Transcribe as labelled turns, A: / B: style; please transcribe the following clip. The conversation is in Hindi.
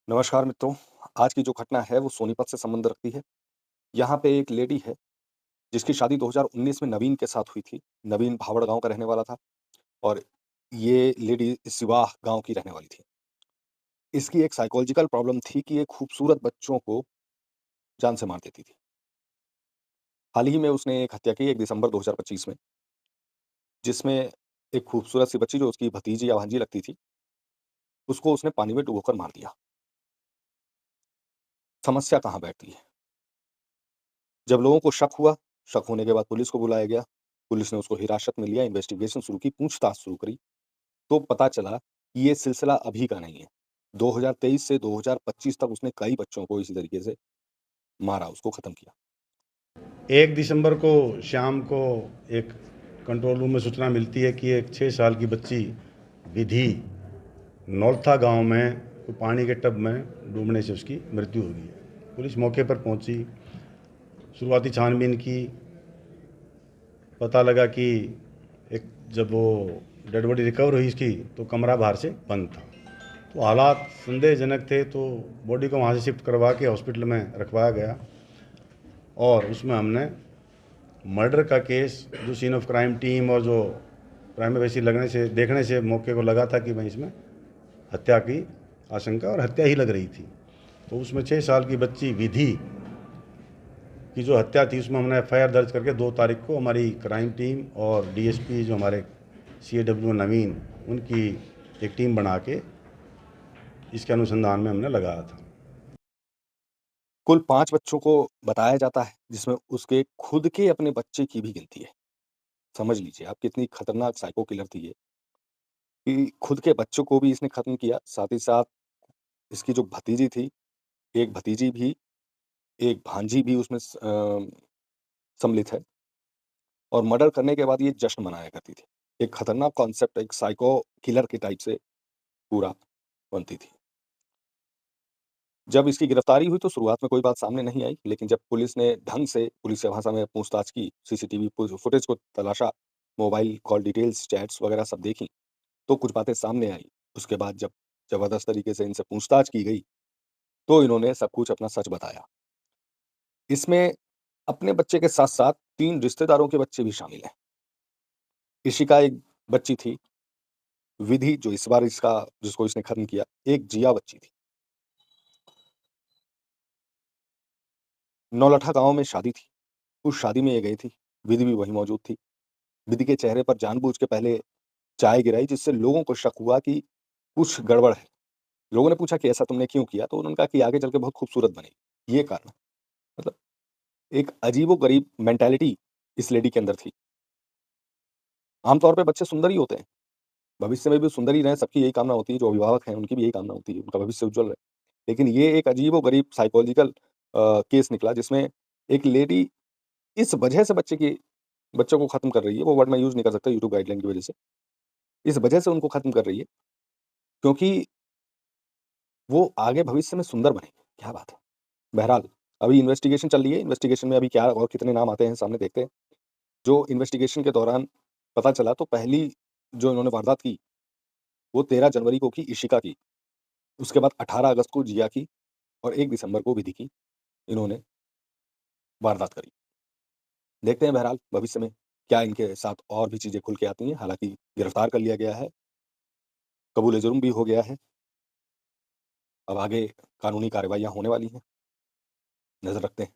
A: नमस्कार मित्रों, आज की जो घटना है वो सोनीपत से संबंध रखती है। यहाँ पे एक लेडी है, जिसकी शादी 2019 में नवीन के साथ हुई थी। नवीन भावड़ गाँव का रहने वाला था और ये लेडी सिवाह गाँव की रहने वाली थी। इसकी एक साइकोलॉजिकल प्रॉब्लम थी कि ये खूबसूरत बच्चों को जान से मार देती थी। हाल ही में उसने एक हत्या की 1 दिसंबर 2025 में, जिसमें एक खूबसूरत सी बच्ची जो उसकी भतीजी या भांजी लगती थी, उसको उसने पानी में डुबोकर मार दिया। समस्या कहाँ बैठती है? जब लोगों को शक हुआ, शक होने के बाद पुलिस को बुलाया गया। पुलिस ने उसको हिरासत में लिया, इन्वेस्टिगेशन शुरू की, पूछताछ शुरू करी, तो पता चला कि ये सिलसिला अभी का नहीं है। 2023 से 2025 तक उसने कई बच्चों को इसी तरीके से मारा, उसको खत्म किया।
B: 1 दिसंबर को शाम को एक कंट्रोल रूम में सूचना मिलती है कि एक 6 साल की बच्ची विधि नौलथा गांव में कोई पानी के टब में डूबने से उसकी मृत्यु हो गई है। पुलिस मौके पर पहुंची, शुरुआती छानबीन की, पता लगा कि एक जब वो डेड बॉडी रिकवर हुई इसकी तो कमरा बाहर से बंद था। तो हालात संदेहजनक थे, तो बॉडी को वहाँ से शिफ्ट करवा के हॉस्पिटल में रखवाया गया और उसमें हमने मर्डर का केस जो सीन ऑफ क्राइम टीम और जो प्राइम फेसी लगने से देखने से मौके को लगा था कि भाई इसमें हत्या की आशंका और हत्या ही लग रही थी। तो उसमें 6 साल की बच्ची विधि की जो हत्या थी उसमें हमने एफआईआर दर्ज करके 2 तारीख को हमारी क्राइम टीम और डीएसपी जो हमारे सीएडब्ल्यू नवीन उनकी एक टीम बना के इसके अनुसंधान में हमने लगाया था।
A: कुल 5 बच्चों को बताया जाता है, जिसमें उसके खुद के अपने बच्चे की भी गिनती है। समझ लीजिए आप कितनी खतरनाक साइको किलर थी ये, कि खुद के बच्चों को भी इसने खत्म किया, साथ ही साथ इसकी जो भतीजी थी, एक भतीजी भी, एक भांजी भी उसमें सम्मिलित है और मर्डर करने के बाद ये जश्न मनाया करती थी। एक खतरनाक कॉन्सेप्ट, एक साइको किलर के टाइप से पूरा बनती थी। जब इसकी गिरफ्तारी हुई तो शुरुआत में कोई बात सामने नहीं आई, लेकिन जब पुलिस ने ढंग से पुलिस से भाषा में पूछताछ की, सीसीटीवी फुटेज को तलाशा, मोबाइल कॉल डिटेल्स, चैट्स वगैरह सब देखी, तो कुछ बातें सामने आई। उसके बाद जब ज़बरदस्त तरीके से इनसे पूछताछ की गई, तो इन्होंने सब कुछ अपना सच बताया। इसमें अपने बच्चे के साथ-साथ 3 रिश्तेदारों के बच्चे भी शामिल हैं। इशिका एक बच्ची थी, विधि जो इस बार इसका जिसको इसने खत्म किया, एक जिया बच्ची थी। नौलठा गाँव में शादी थी, उस शादी में ये गई थी, विधि भी वहीं मौजूद थी। विधि के चेहरे पर जानबूझ के पहले चाय गिराई, जिससे लोगों को शक हुआ कि कुछ गड़बड़ है। लोगों ने पूछा कि ऐसा तुमने क्यों किया? तो उन्होंने कहा कि आगे चल के बहुत खूबसूरत बनेगी, ये कारण। मतलब एक अजीबो-गरीब मेंटालिटी इस लेडी के अंदर थी। आम तौर पे बच्चे सुंदर ही होते हैं, भविष्य में भी सुंदर ही रहें, सबकी यही कामना होती है, जो अभिभावक हैं उनकी भी यही कामना होती है, उनका भविष्य उज्ज्वल रहे। लेकिन ये एक अजीबो-गरीब साइकोलॉजिकल केस निकला, जिसमें एक लेडी इस वजह से बच्चों को खत्म कर रही है, वो वर्ड मैं यूज़ नहीं कर सकता यूट्यूब गाइडलाइन की वजह से। इस वजह से उनको खत्म कर रही है, क्योंकि वो आगे भविष्य में सुंदर बनेंगे। क्या बात है! बहरहाल, अभी इन्वेस्टिगेशन चल रही है, इन्वेस्टिगेशन में अभी क्या और कितने नाम आते हैं सामने देखते हैं। जो इन्वेस्टिगेशन के दौरान पता चला तो पहली जो इन्होंने वारदात की, वो 13 जनवरी को की इशिका की। उसके बाद 18 अगस्त को जिया की और 1 दिसंबर को विधि की इन्होंने वारदात करी। देखते हैं बहरहाल भविष्य में क्या इनके साथ और भी चीज़ें खुल के आती हैं। हालाँकि गिरफ्तार कर लिया गया है, कबूल-ए-जुर्म भी हो गया है। अब आगे कानूनी कार्रवाइयाँ होने वाली हैं, नज़र रखते हैं।